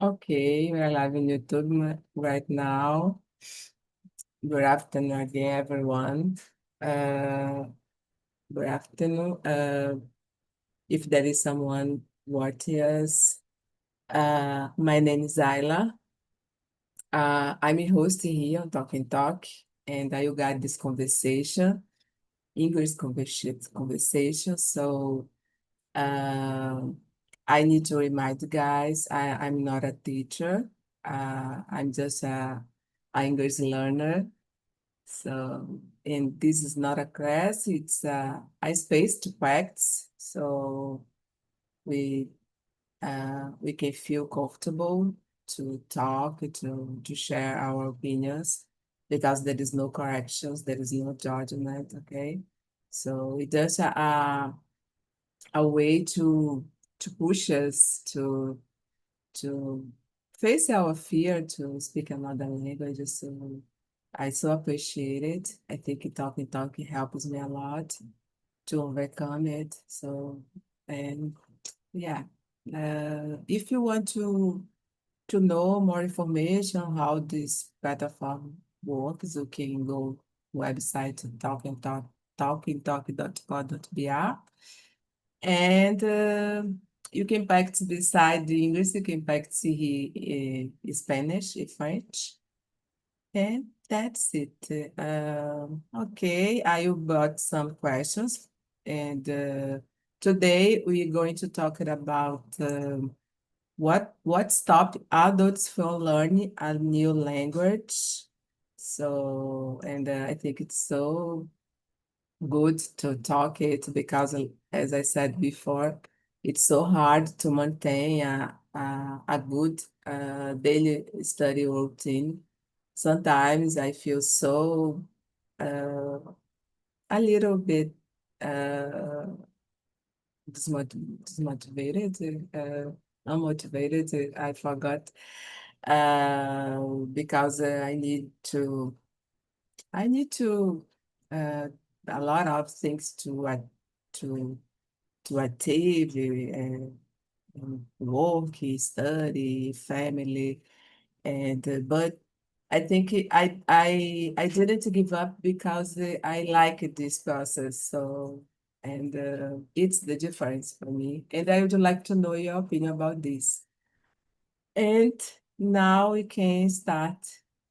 Okay, we're live on YouTube right now. Good afternoon again, everyone. Uh, Good afternoon. If there is someone watching us, my name is Ayla. I'm a host here on Talk and Talk, and I will guide this conversation, English conversation. So, um, I need to remind you guys, I'm not a teacher. I'm just a English learner. So, and this is not a class, it's a space to practice. So we we can feel comfortable to talk, to share our opinions, because there is no corrections, there is no judgment, okay? So it's just a way to push us to face our fear to speak another language. So I so appreciate it. I think talking helps me a lot to overcome it. So, and yeah, if you want to know more information on how this platform works, you can go website talkntalk.co.br, and you can practice beside the English, you can practice Spanish, French, and that's it. Okay, I brought some questions, and today we're going to talk about what stopped adults from learning a new language. So, and I think it's so good to talk it because, as I said before, it's so hard to maintain a good daily study routine. Sometimes I feel so uh, a little bit uh, desmotivated, unmotivated. I forgot because I need to uh, a lot of things to to achieve, work, study, family, and but I think I didn't give up because I like this process. So and it's the difference for me. And I would like to know your opinion about this. And now we can start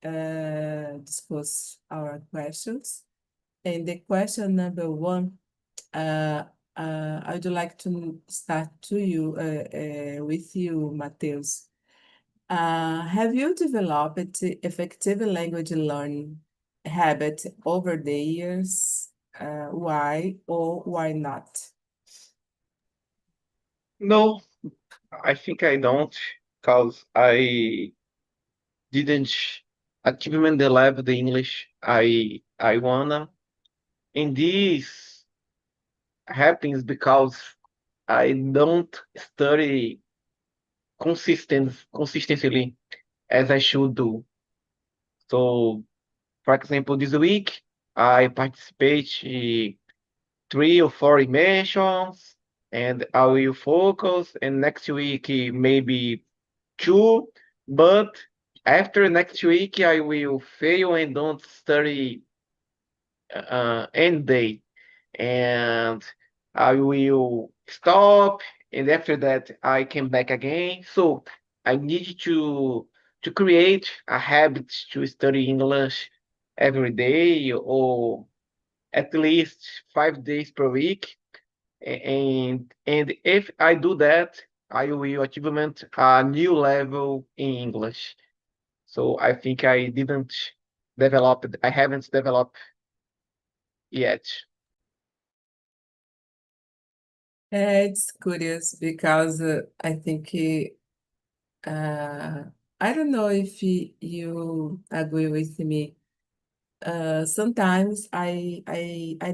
discuss our questions. And the question number one, uh, I would like to start with you, Mateus. Have you developed effective language learning habit over the years? Why or why not? No, I think I don't, because I didn't achievement the level the English I wanna. And this happens because I don't study consistently as I should do. So, for example, this week I participate in 3 or 4 immersions, and I will focus. And next week maybe two, but after next week I will fail and don't study any day, and I will stop, and after that I came back again. So I need to create a habit to study English every day, or at least 5 days per week. And if I do that, I will achievement a new level in English. So I think I haven't developed yet. It's curious because I think uh, I don't know if you agree with me. Sometimes I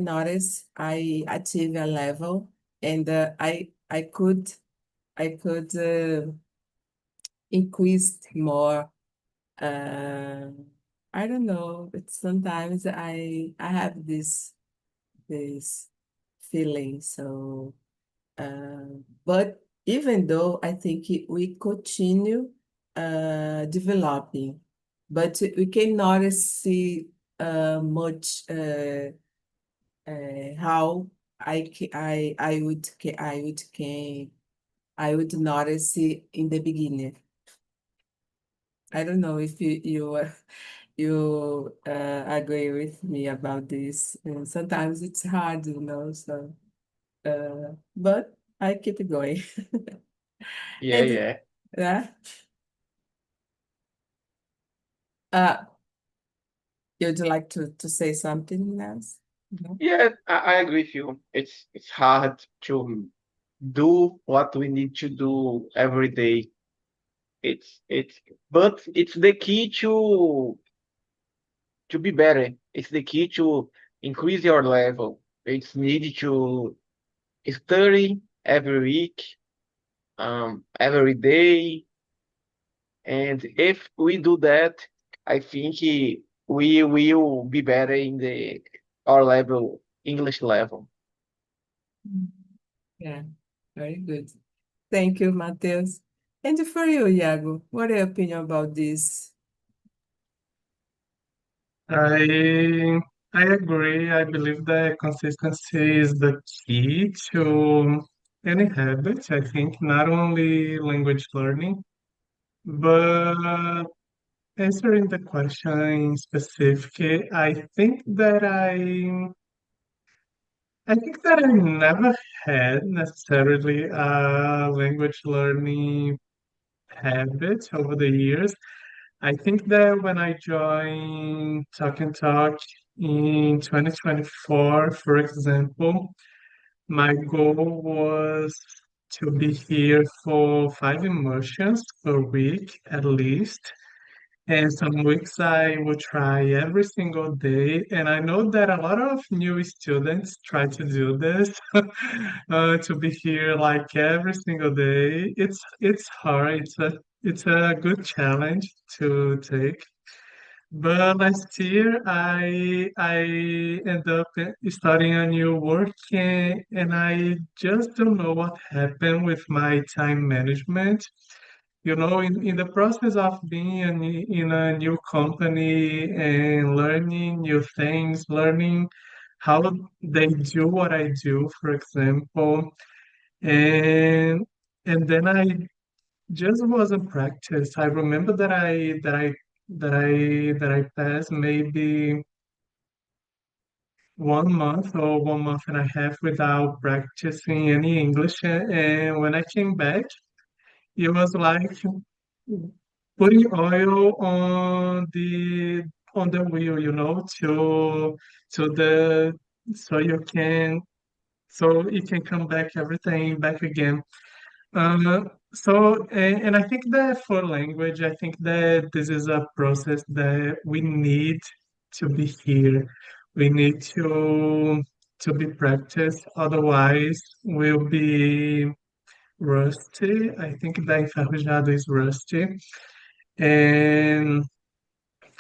notice I achieve a level, and I could increase more. Uh, I don't know, but sometimes I have this feeling. But even though I think we continue. developing, but we can notice much how I would notice it in the beginning. I don't know if you agree with me about this. And sometimes it's hard, so but I keep it going. Yeah, And yeah. yeah, uh, you'd like to say something else? No? Yeah, I agree with you. It's hard to do what we need to do every day. It's but it's the key to be better. It's the key to increase your level. It's needed to study every week, every day, and if we do that, I think we will be better in the our level, English level. Mm. Yeah, very good. Thank you, Matheus. And for you, Iago, what are your opinion about this? I I agree. I believe that consistency is the key to any habit. I think not only language learning, but answering the question in specific, I think that I never had necessarily a language learning habit over the years. I think that when I joined Talk and Talk in 2024, for example, my goal was to be here for 5 immersions per week at least. And some weeks I will try every single day. And I know that a lot of new students try to do this, to be here like every single day. It's hard. It's a good challenge to take. But last year I ended up starting a new work, and I just don't know what happened with my time management. In the process of being in a new company and learning new things, learning how they do what I do, for example, and then I just wasn't practice. I remember that I passed maybe 1 month or 1 month and a half without practicing any English, and when I came back, it was like putting oil on the wheel, to the so you can so it can come back everything back again. And I think that for language, I think that this is a process that we need to be here. We need to be practiced, otherwise we'll be rusty. I think that enferrujado is rusty. And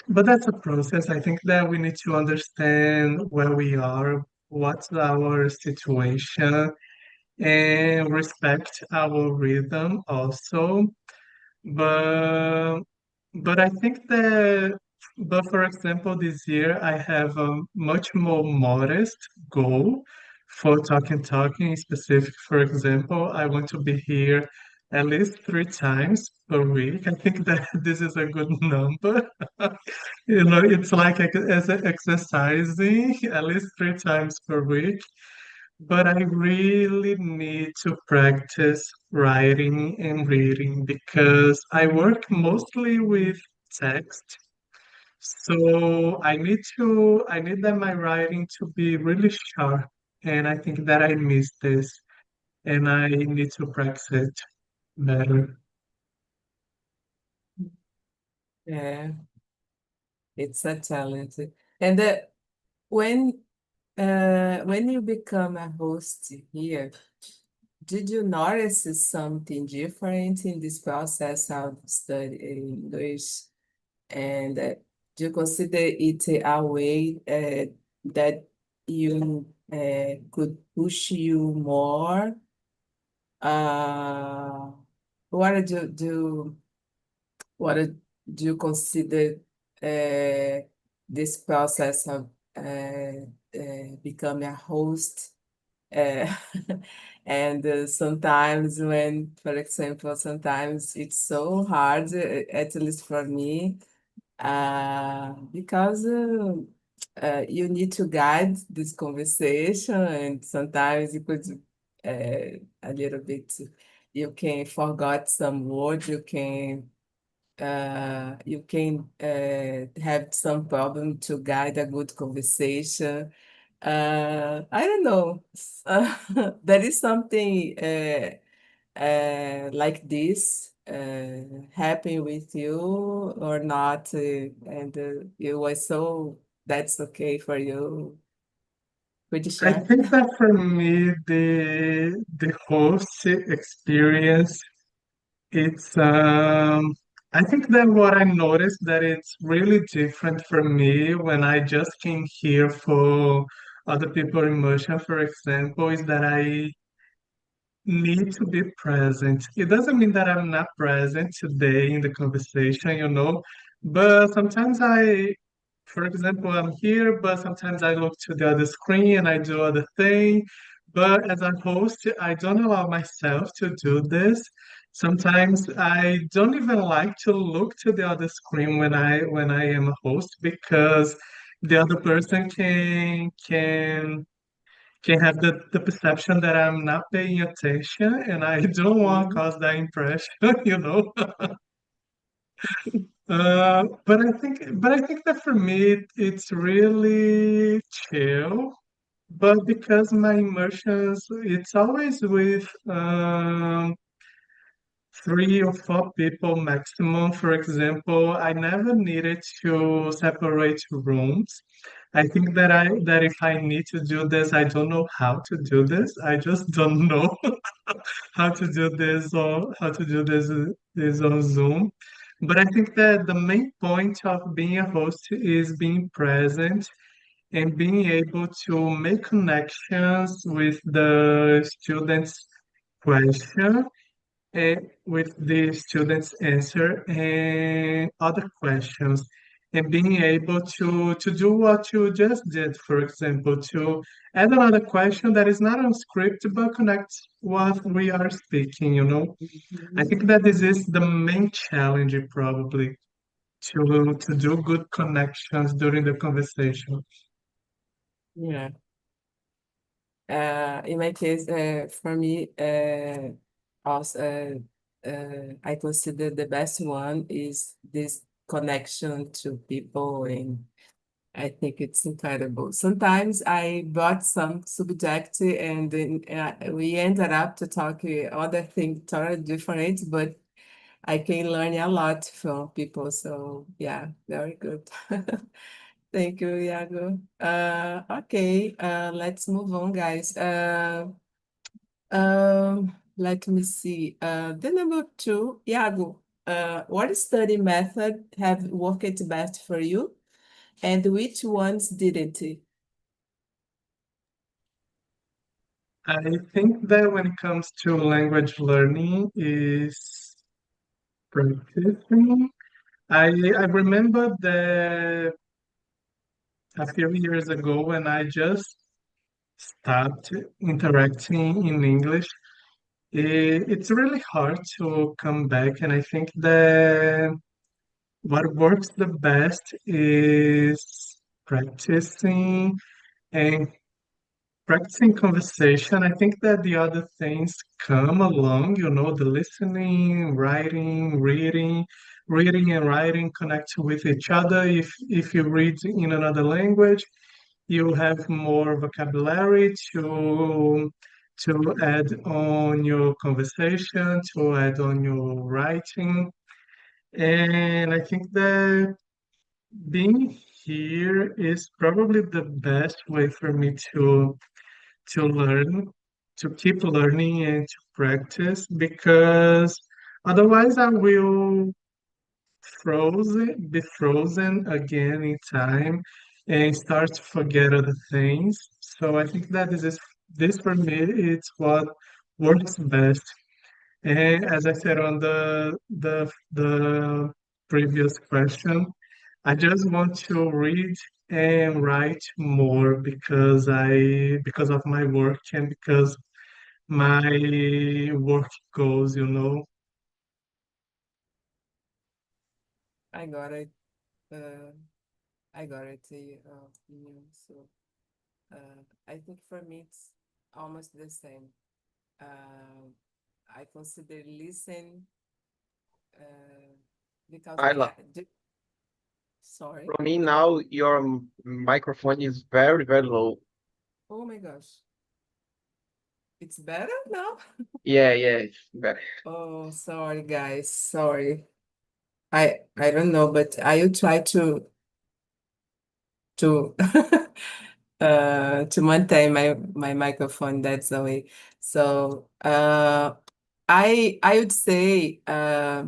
but that's a process. I think that we need to understand where we are, what's our situation, and respect our rhythm also. But I think that, but for example, this year I have a much more modest goal for talking specific. For example, I want to be here at least 3 times per week. I think that this is a good number. It's like as exercising at least 3 times per week. But I really need to practice writing and reading because I work mostly with text. So I need that my writing to be really sharp. And I think that I miss this and I need to practice it better. Yeah, it's a challenge. And when when you become a host here, did you notice something different in this process of studying English? And do you consider it a way that you could push you more? Uh, what do What do you consider this process of becoming a host? Uh, and sometimes when, for example, sometimes it's so hard, at least for me, because you need to guide this conversation, and sometimes it could a little bit, you can forget some words, you can have some problem to guide a good conversation. I don't know. There is something like this happen with you or not, and you was so that's okay for you. Could you I share? think that for me, the host experience, it's I think that what I noticed that it's really different for me when I just came here for other people immersion, for example, is that I need to be present. It doesn't mean that I'm not present today in the conversation, but sometimes for example, I'm here, but sometimes I look to the other screen and I do other thing. But as a host, I don't allow myself to do this. Sometimes I don't even like to look to the other screen when I am a host because the other person can have the perception that I'm not paying attention and I don't want to Mhm. cause that impression. But I think that for me it's really chill. But because my immersions, it's always with 3 or 4 people maximum. For example, I never needed to separate rooms. I think that if I need to do this, I don't know how to do this. I just don't know how to do this on Zoom. But I think that the main point of being a host is being present and being able to make connections with the students' question, with the students' answer and other questions, and being able to do what you just did, for example, to add another question that is not on script but connects what we are speaking. I Mhm. think that this is the main challenge probably to do good connections during the conversation. Yeah. In my case, for me, also, I consider the best one is this connection to people, and I think it's incredible. Sometimes I brought some subject, and then we ended up to talk other things totally different, but I can learn a lot from people. So yeah, very good. Thank you, Iago. Okay, let's move on, guys. Let me see. The number two, Iago, what study method have worked best for you, and which ones didn't? I think that when it comes to language learning is practicing. I remember that a few years ago when I just started interacting in English, it's really hard to come back. And I think that what works the best is practicing and practicing conversation. I think that the other things come along, the listening, writing, reading and writing connect with each other. If you read in another language, you have more vocabulary to add on your conversation, to add on your writing. And I think that being here is probably the best way for me to learn, to keep learning and to practice, because otherwise I will be frozen again in time and start to forget other things. So I think that this for me it's what works best. And as I said on the previous question. I just want to read and write more because of my work and because my work goals, you know. I got it. Uh, I got it. So I think for me it's almost the same. Uh, I consider listen uh, because I love. sorry. For me now, your microphone is very, very low. Oh my gosh, it's better now. Yeah, yeah, it's better. Oh, sorry guys, sorry. I don't know, but I will try to to maintain my microphone that's the way. So I would say I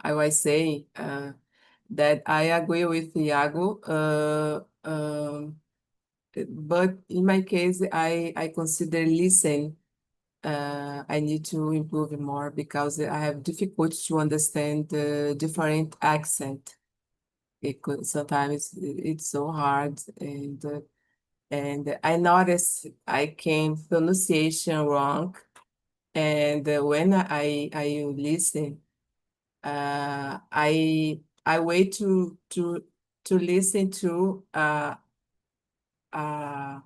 was saying that I agree with Iago, but in my case I consider listen. I need to improve more because I have difficulty to understand the different accent. Sometimes it's so hard, and I notice I can pronunciation wrong, and when I listen, I wait to listen to uh, a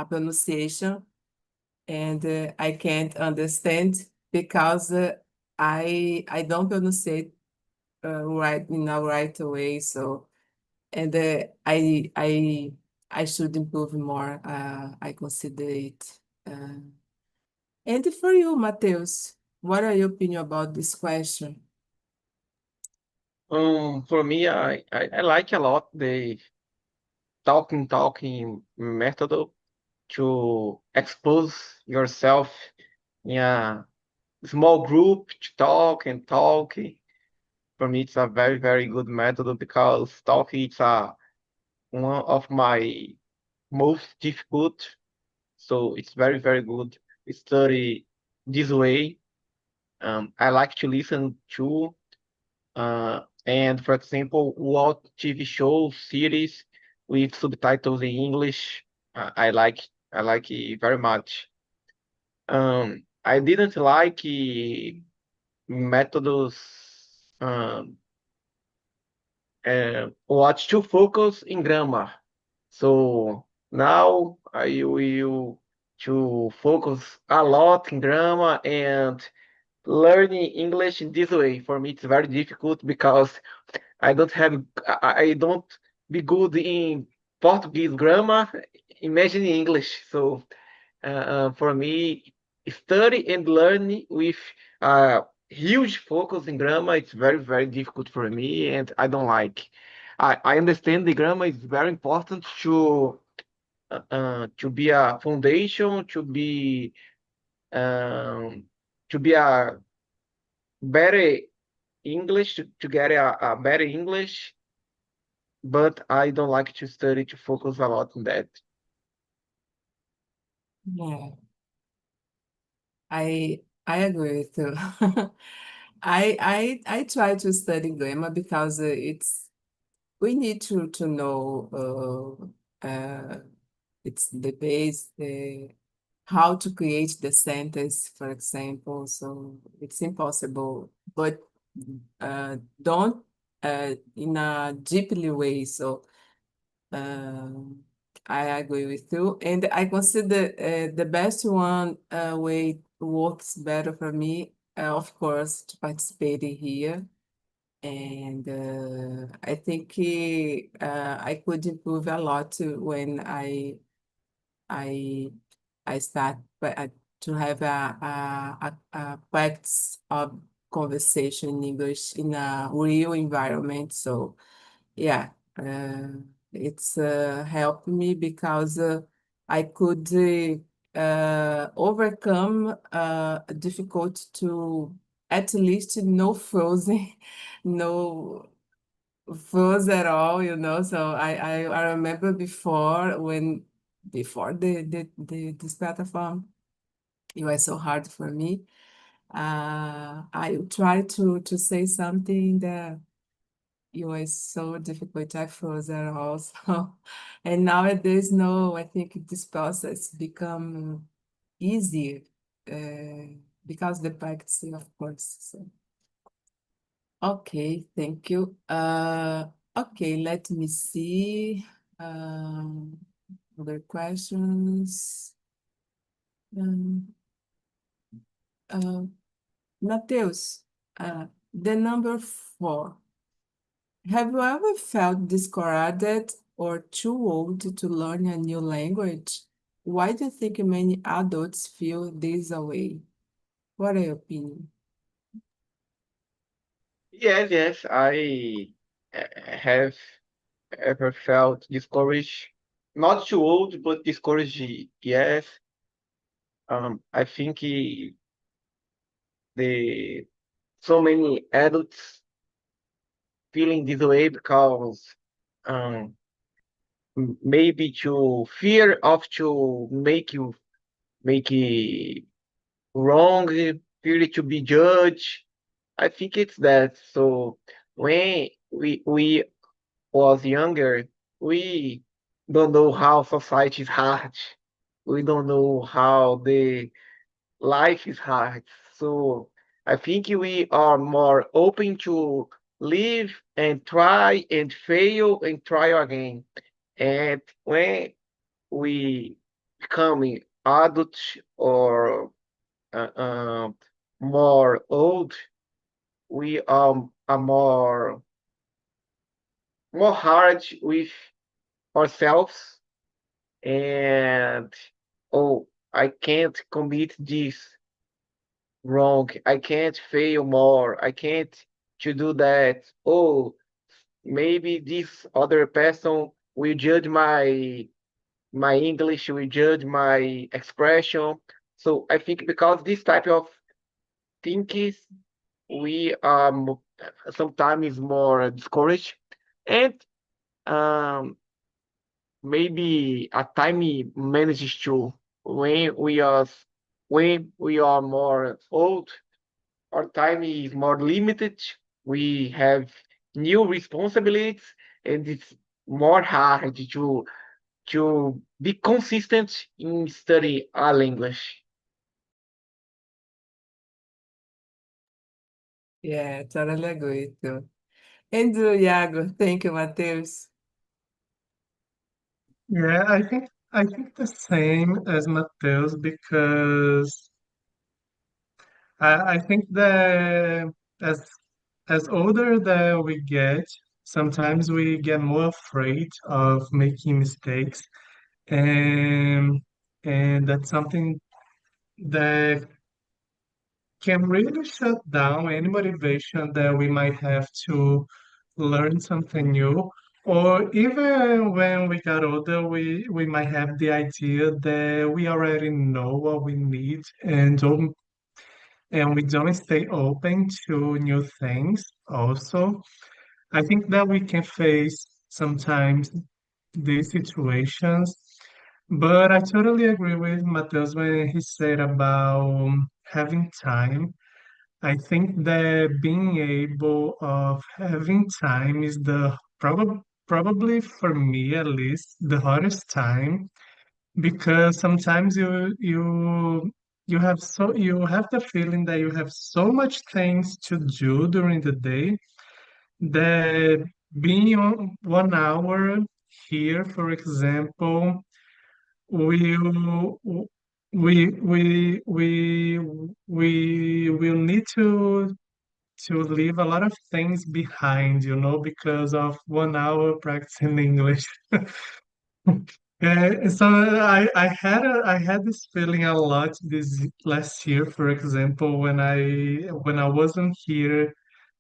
pronunciation, and I can't understand because I don't pronounce it right in a right way. So and I should improve more. I consider it. And for you, Mateus, what are your opinion about this question? For me, I like a lot the talking method to expose yourself in a small group to talk and talk. For me, it's a very, very good method because talking is one of my most difficult. So it's very, very good study this way. I like to listen to, and for example, watch TV shows, series with subtitles in English. I like it very much. I didn't like methods um, what to focus in grammar. So now I will to focus a lot in grammar and learning English in this way. For me, it's very difficult because I don't be good in Portuguese grammar. Imagine English. So for me, study and learn with huge focus in grammar, it's very, very difficult for me, and I don't like. I understand the grammar is very important to be a foundation, um, to be a better English, to get a better English, but I don't like to study to focus a lot on that. Yeah, I agree with you. I try to study grammar because it's we need to know it's the base, how to create the sentence, for example. So it's impossible, but don't in a deeply way. So I agree with you, and I consider the best one way works better for me, of course, to participate here. And I think I could improve a lot when I I start to have a practice of conversation in English in a real environment. So yeah, it's helped me because I could overcome difficult to at least no frozen, no froze at all, you know. So I remember before this platform, it was so hard for me. I try to say something that it was so difficult. I froze at all. So, and nowadays, no, I think this process become easier because the practice, of course. So, okay, thank you. Okay, let me see. Um, other questions. Um, uh, Mateus, the number 4. Have you ever felt discouraged or too old to learn a new language? Why do you think many adults feel this way? What are your opinion? Yes, yes, I have ever felt discouraged. Not too old, but discouraged, yes. I think the so many adults feeling this way because um, maybe to fear of to make it wrong, fear to be judged. I think it's that. So when we was younger, we don't know how society is hard. We don't know how the life is hard. So I think we are more open to live and try and fail and try again. And when we become adults or uh, uh, more old, we are more hard with ourselves and oh, I can't commit this wrong. I can't fail more. I can't to do that. Oh, maybe this other person will judge my English, will judge my expression. So I think because this type of thinking, we are sometimes more discouraged, and um, maybe a time manages to when we are when we are more old, our time is more limited. We have new responsibilities, and it's more hard to be consistent in study a language. Yeah, totally agree too. And Iago, thank you, Mateus. Yeah, I think the same as Mateus because I think that as as older that we get, sometimes we get more afraid of making mistakes, and and that's something that can really shut down any motivation that we might have to learn something new. Or even when we got older, we might have the idea that we already know what we need and we don't stay open to new things also. I think that we can face sometimes these situations, but I totally agree with Matheus when he said about having time. I think that being able of having time is the probably for me at least the hardest time because sometimes you have the feeling that you have so much things to do during the day that being on 1 hour here, for example, will we will need to leave a lot of things behind, because of 1 hour practicing English. So I had this feeling a lot this last year, for example, when I wasn't here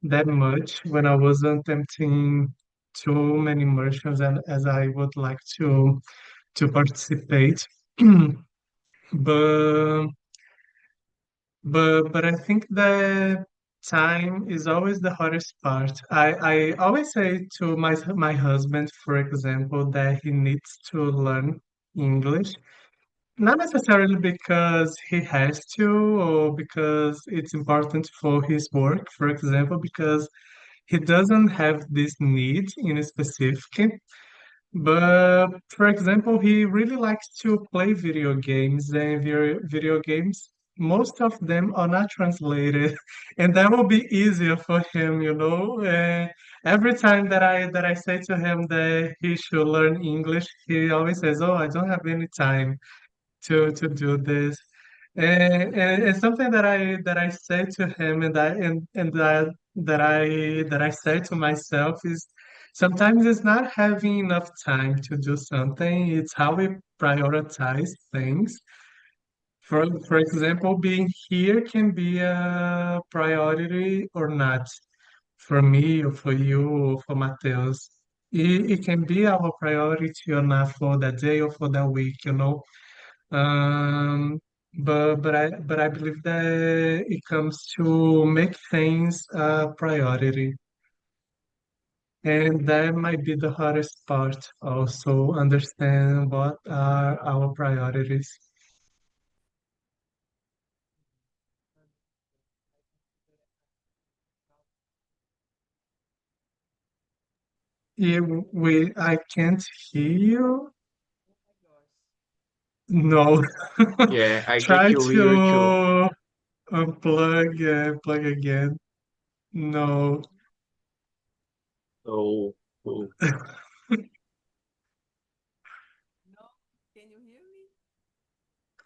that much, when I wasn't attempting too many immersions and as I would like to participate. But but I think that time is always the hardest part. I always say to my husband, for example, that he needs to learn English not necessarily because he has to or because it's important for his work, for example, because he doesn't have this need in specific. But for example, he really likes to play video games, and video games, most of them are not translated, and that will be easier for him, you know. Every time that I say to him that he should learn English, he always says, "Oh, I don't have any time to do this." And something that I say to him and that I say to myself is sometimes it's not having enough time to do something, it's how we prioritize things. For example, being here can be a priority or not for me or for you or for Mateus. It can be our priority or not for that day or for that week, you know. But I believe that it comes to make things a priority, and that might be the hardest part. Also, understand what are our priorities. I can't hear you. No. Yeah, I can't Try hear you too. to unplug and plug again. No. So, so, No, can you hear me?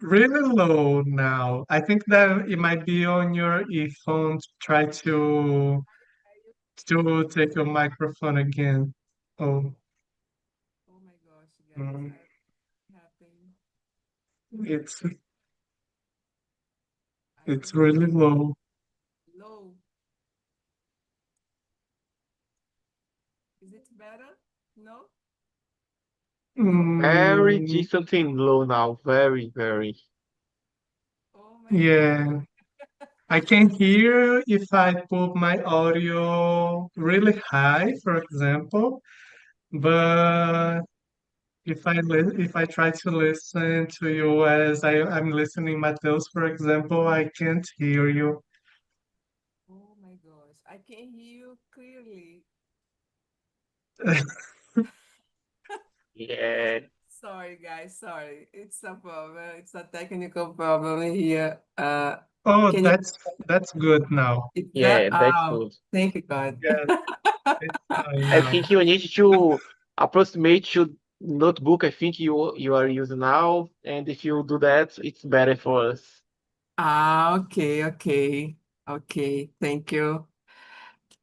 Really low now. I think that it might be on your earphones. Try Are you? to take your microphone again. Oh, Oh my gosh, guys, mm, I happened. it's I it's can hear really low. low. Is it better? No? very Mm, something low now. Very, very. Oh my yeah, I can hear if I put my audio really high, for example, but if I try to listen to you as I'm listening Mateus, for example, I can't hear you. oh my gosh. I can hear you clearly. Yeah. Sorry, guys. Sorry. It's a problem. It's a technical problem here. Oh, Can you? that's good now. It's that. Yeah, that's Oh, good. thank you, God. Yes, it's fine I now. think you need to approximate your notebook. I think you are using now, and if you do that, it's better for us. Okay, okay, okay. Thank you.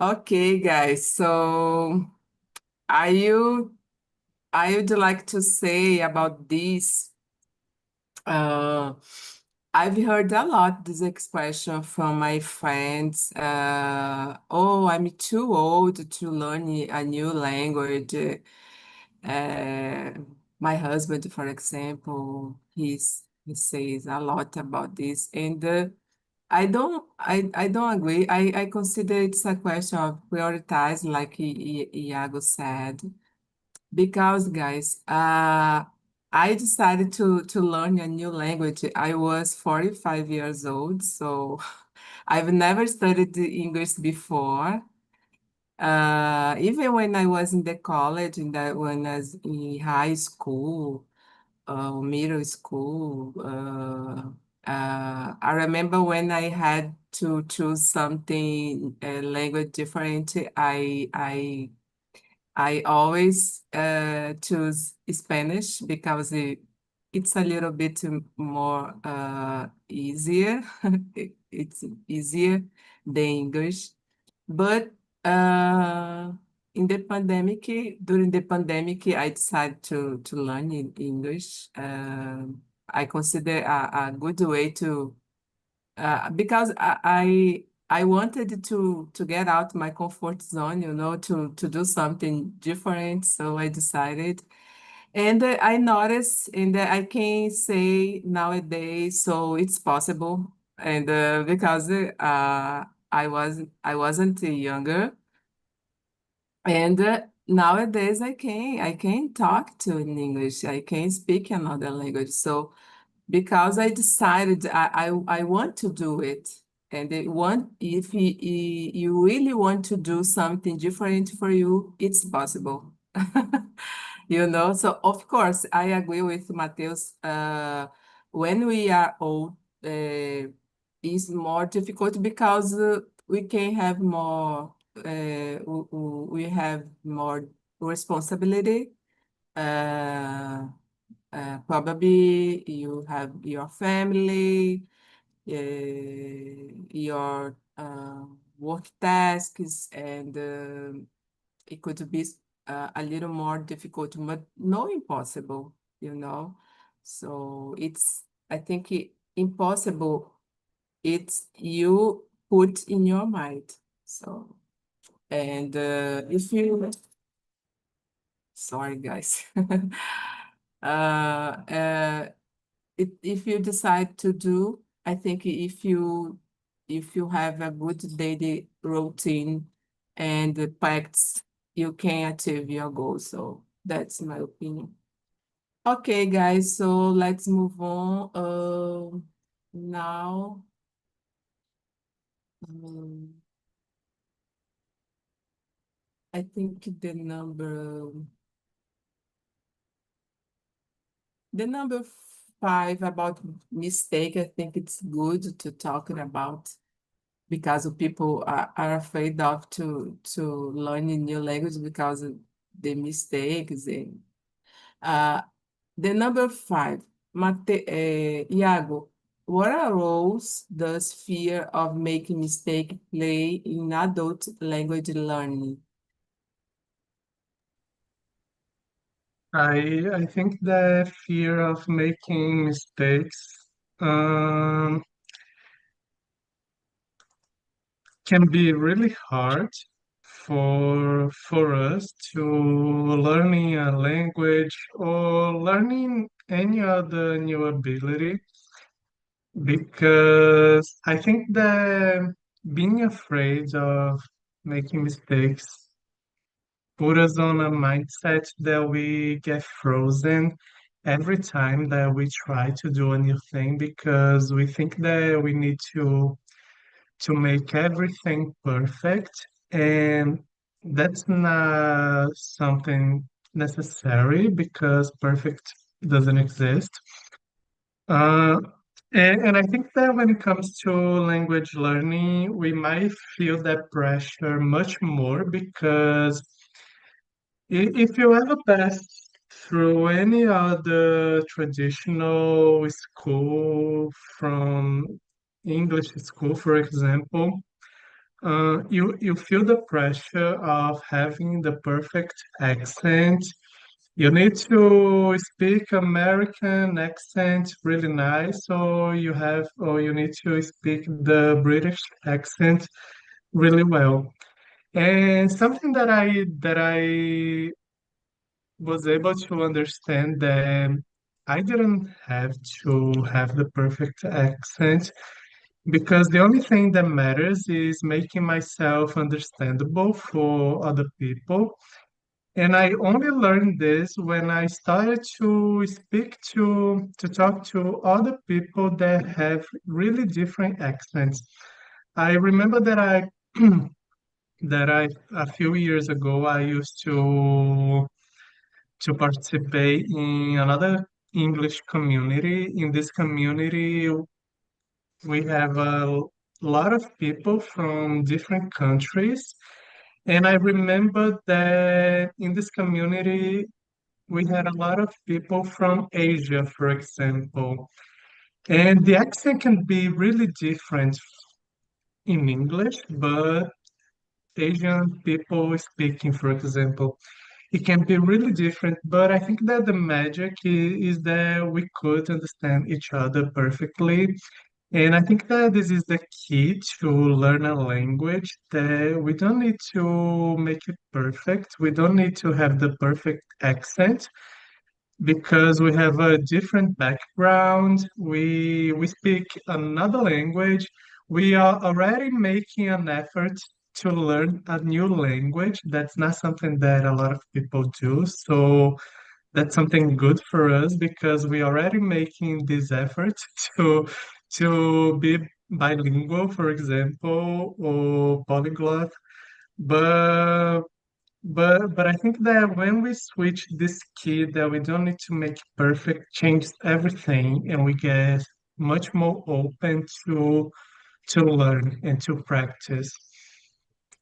Okay, guys. So, are you? I would like to say about this. Uh, I've heard a lot this expression from my friends. Oh, I'm too old to learn a new language. Uh, my husband, for example, he says a lot about this, and I don't agree. I consider it's a question of prioritize, like Iago said. Because, guys, I decided to learn a new language. I was 45 years old, so I've never studied the English before. Even when I was in the college, when I was in high school, middle school, I remember when I had to choose something, a language different, I always choose Spanish because it's a little bit more easier. It's easier than English. But uh, during the pandemic, I decided to learn in English. I consider a good way to because I wanted to get out my comfort zone, to do something different. So I decided, and I noticed, and I can say nowadays, so it's possible, and because I wasn't younger, and nowadays I can talk to in English, I can speak another language, so. because I decided I want to do it. And if you really want to do something different for you, it's possible. So of course, I agree with Mateus. When we are old, it's more difficult because we can have more, we have more responsibility. Probably you have your family, your work tasks, and it could be a little more difficult, but no impossible. So I think impossible, it's you put in your mind. So, and sorry guys. Uh, uh, if you decide to do, I think if you have a good daily routine and the practice, you can achieve your goal. So that's my opinion. Okay, guys, so let's move on. Now, um, I think the number 5 about mistake, I think it's good to talk about because people are afraid of to learn a new language because of the mistakes. And uh, the number 5, Iago, what are roles does fear of making mistake play in adult language learning? I think the fear of making mistakes um, can be really hard for us to learning a language or learning any other new ability because I think that being afraid of making mistakes put us on a mindset that we get frozen every time that we try to do a new thing because we think that we need to make everything perfect, and that's not something necessary because perfect doesn't exist. Uh, and I think that when it comes to language learning, we might feel that pressure much more because if you ever pass through any other traditional school from English school, for example, you feel the pressure of having the perfect accent. You need to speak American accent really nice, or you need to speak the British accent really well. And something that I was able to understand that I didn't have to have the perfect accent because the only thing that matters is making myself understandable for other people. And I only learned this when I started to speak to talk to other people that have really different accents. I remember that I a few years ago I used to participate in another English community. In this community, we have a lot of people from different countries. And I remember that in this community, we had a lot of people from Asia, for example. And the accent can be really different in English, but Asian people speaking, for example, it can be really different. But I think that the magic is that we could understand each other perfectly. And I think that this is the key to learn a language, that we don't need to make it perfect. We don't need to have the perfect accent because we have a different background. We speak another language. We are already making an effort to learn a new language. That's not something that a lot of people do. So that's something good for us because we already making this effort to be bilingual, for example, or polyglot. But but I think that when we switch this key that we don't need to make perfect, change everything, and we get much more open to learn and to practice.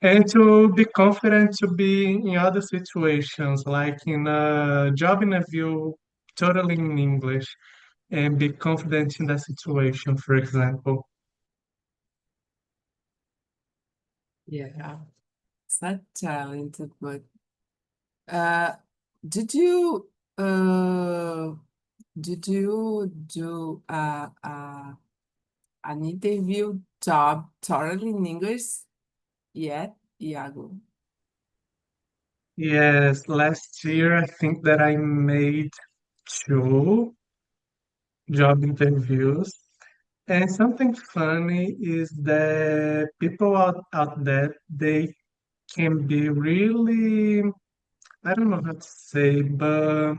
And to be confident to be in other situations, like in a job interview, totally in English, and be confident in that situation, for example. Yeah, such talented, but uh, did you uh did you do an interview job totally in English yet, Iago? Yes, last year I think that I made two job interviews. And something funny is that people out there, they can be really, I don't know how to say, but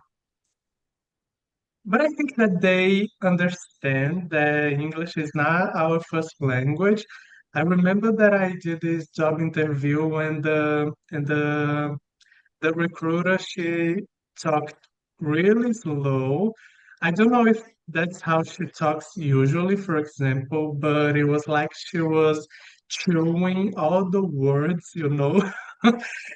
I think that they understand that English is not our first language. I remember that I did this job interview and the recruiter, she talked really slow. I don't know if that's how she talks usually, for example, but it was like she was chewing all the words.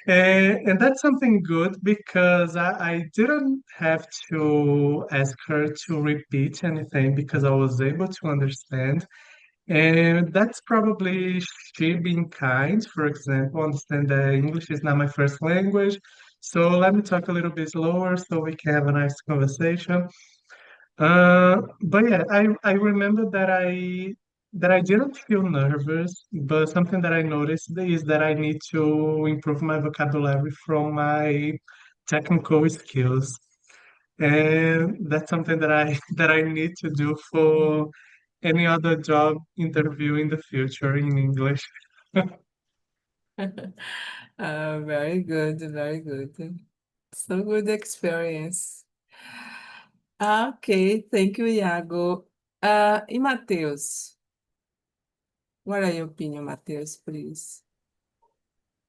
And that's something good because I didn't have to ask her to repeat anything because I was able to understand. And that's probably she being kind, for example, understand that English is not my first language. So let me talk a little bit slower so we can have a nice conversation. But yeah, I remember that I didn't feel nervous, but something that I noticed is that I need to improve my vocabulary from my technical skills. And that's something that I that I need to do for any other job interview in the future in English. Very good, very good. So good experience. Okay, thank you, Iago. E Matheus? What are your opinion, Matheus, please?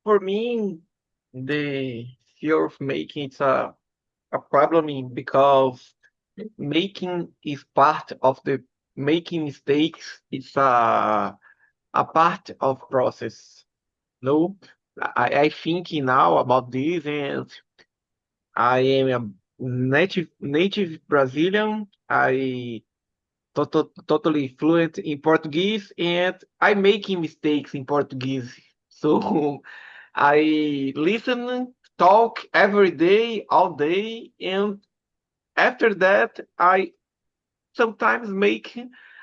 For me, the fear of making it's a problem because making is part of the making mistakes. It's a part of process. No, I think now about this, and I am a native Brazilian. I totally fluent in Portuguese, and I'm making mistakes in Portuguese. So I listen, talk every day, all day, and after that, I sometimes make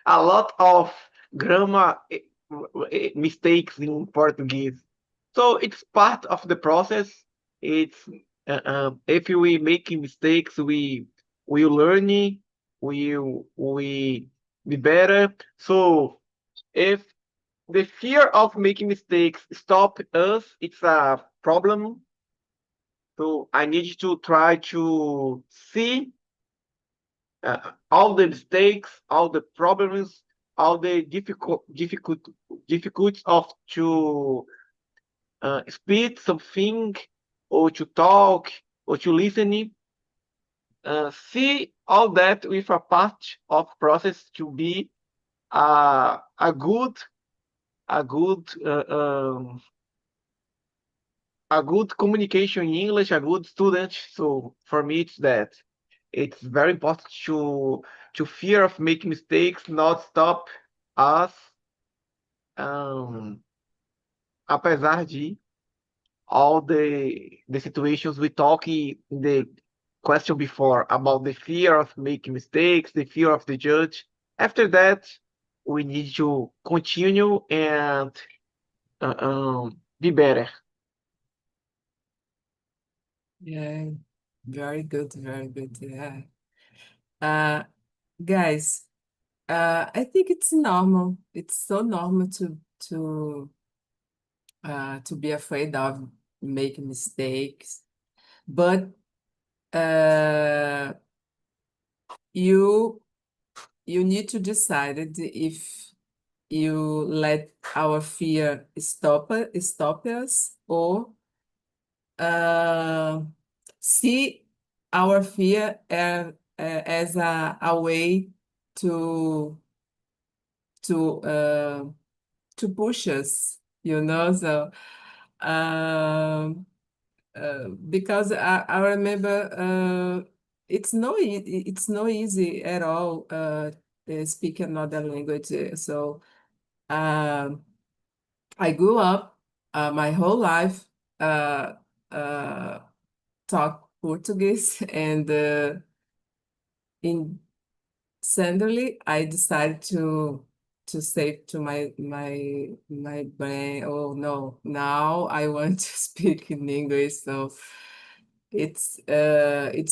a lot of grammar mistakes in Portuguese. So it's part of the process. It's if we making mistakes, we learn, we be better. So if the fear of making mistakes stop us, it's a problem. So I need to try to see all the mistakes, all the problems, all the difficulties of to speak something or to talk or to listen. See all that with a part of process to be a good a good a good communication in English, a good student. So for me, it's that. It's very important to fear of making mistakes, not stop us, um, apesar de all the situations we talk in the question before about the fear of making mistakes, the fear of the judge. After that, we need to continue and be better. Yeah, very good, very good. Yeah. Uh, guys, I think it's normal. It's so normal to be afraid of making mistakes. But you need to decide if you let our fear stop us, or see our fear as a way to push us, so because I remember it's no easy at all speak another language. So I grew up my whole life uh, talk Portuguese, and in suddenly I decided to say to my brain, oh no, now I want to speak in English. So it's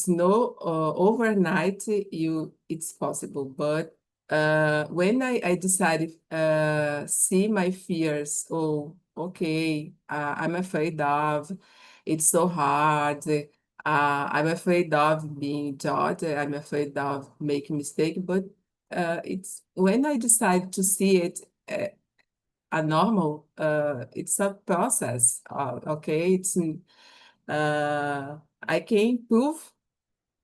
no overnight it's possible, but when I decided see my fears, oh okay, I'm afraid of, it's so hard, I'm afraid of being judged, I'm afraid of making mistake, but it's when I decide to see it a normal, it's a process. Okay, it's I can improve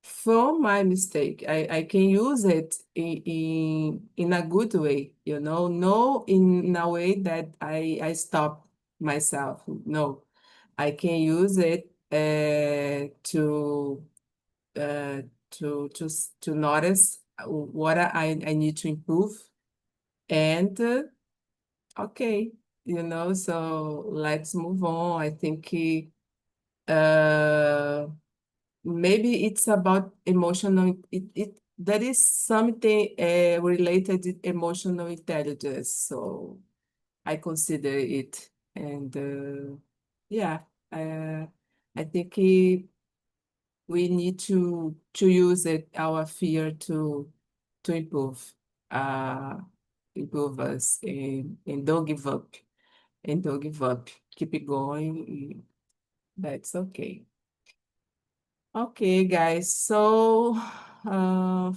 from my mistake. I can use it in a good way, no in a way that I stop myself. No, I can use it uh, to notice what I need to improve, and okay, so let's move on. I think uh, maybe it's about emotional, that is something related to emotional intelligence, so I consider it. And yeah, I think we need to use it, our fear, to improve us, and don't give up, keep it going. That's okay. Okay, guys, so 5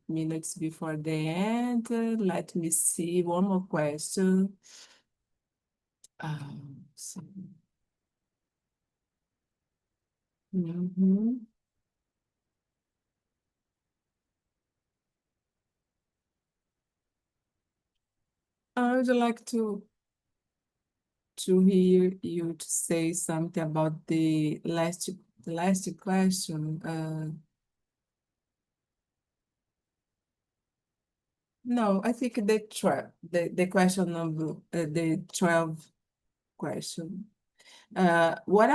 minutes before the end, let me see one more question. So, mhm. I would like to hear you to say something about the last question. No, I think the question number, the 12 question. What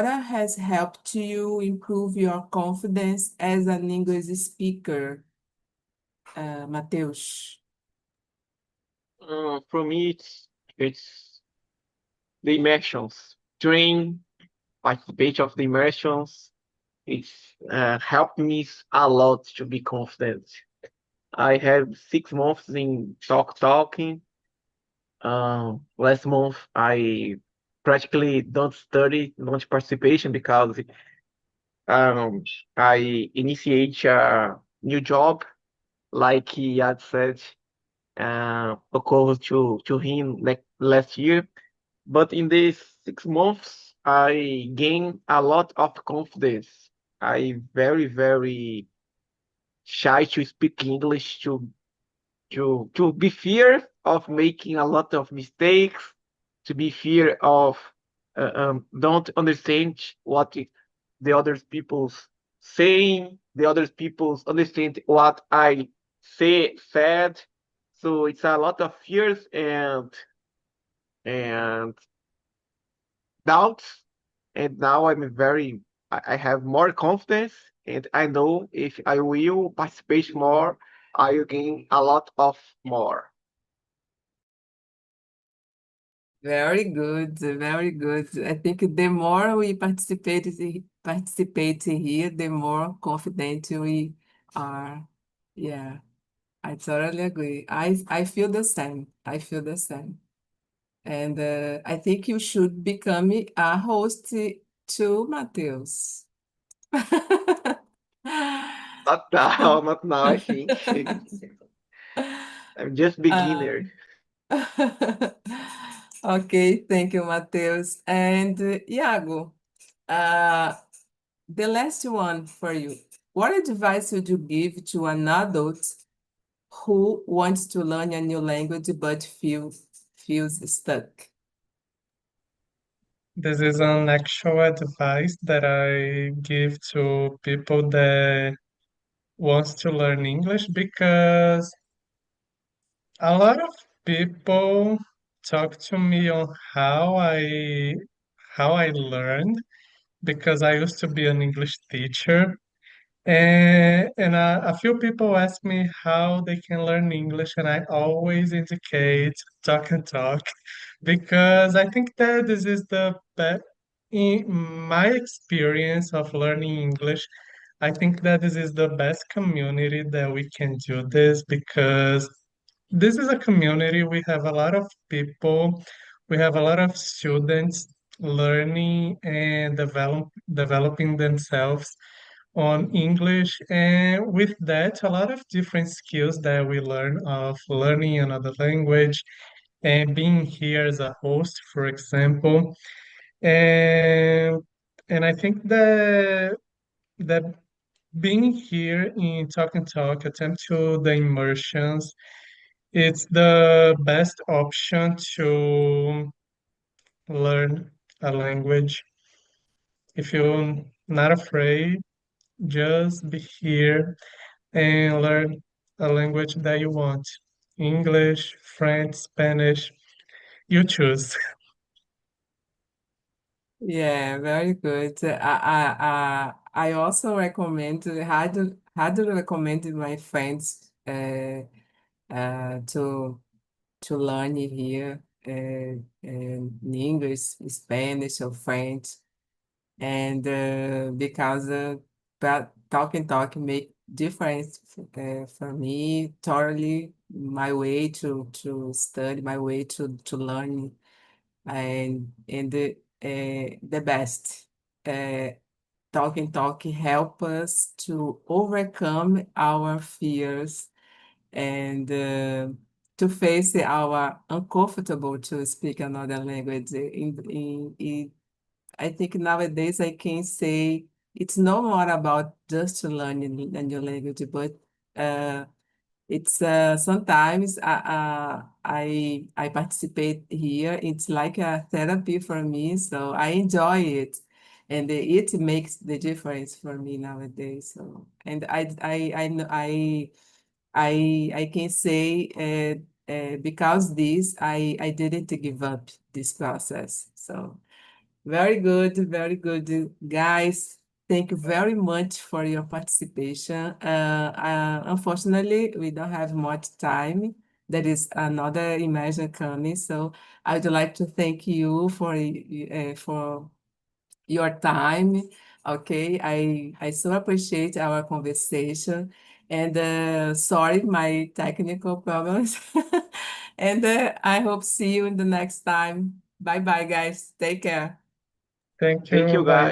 has helped you improve your confidence as an English speaker, Matheus? For me, it's the immersions. During participation of the immersions, it's helped me a lot to be confident. I have 6 months in talking. Last month, I practically don't study launch participation because um, I initiate a new job, like he had said, occurred to him like last year. But in these 6 months, I gained a lot of confidence. I very shy to speak English, to be fear of making a lot of mistakes, to be fear of don't understand what the other people's saying, the other people's understand what I said. So it's a lot of fears and doubts. And now I have more confidence, and I know if I will participate more, I will gain a lot of more. Very good, very good. I think the more we participate here, the more confident we are. Yeah, I totally agree. I feel the same. I feel the same. And I think you should become a host too, Matheus. Not now, not now, I think. I'm just beginner. Okay, thank you, Matheus. And Iago, the last one for you. What advice would you give to an adult who wants to learn a new language but feels stuck? This is an actual advice that I give to people that wants to learn English because a lot of people talk to me on how I learned because I used to be an English teacher. And a few people ask me how they can learn English, and I always indicate talk and talk because I think that this is the best, in my experience of learning English, I think that this is the best community that we can do this because this is a community. We have a lot of people, we have a lot of students learning and developing themselves on English, and with that, a lot of different skills that we learn of learning another language and being here as a host, for example. And and I think that being here in Talk and Talk, attempt to the immersions, it's the best option to learn a language. If you're not afraid, just be here and learn a language that you want. English, French, Spanish, you choose. Yeah, very good. I also recommend, highly recommend my friends to learn here in English, Spanish, or French, and because talk and talk make difference for me totally my way to study, my way to learn, and the best. Uh, Talk and talk help us to overcome our fears and to face our uncomfortable to speak another language. I think nowadays I can say it's no more about just learning a new language, but uh, it's sometimes I participate here. It's like a therapy for me, so I enjoy it, and it makes the difference for me nowadays. So, and I can say because this I didn't give up this process. So very good, guys. Thank you very much for your participation. Unfortunately, we don't have much time. There is another immersion coming, so I would like to thank you for your time. Okay, I so appreciate our conversation, and sorry my technical problems. And I hope see you in the next time. Bye bye, guys. Take care. Thank Thank you. you, Bye. guys.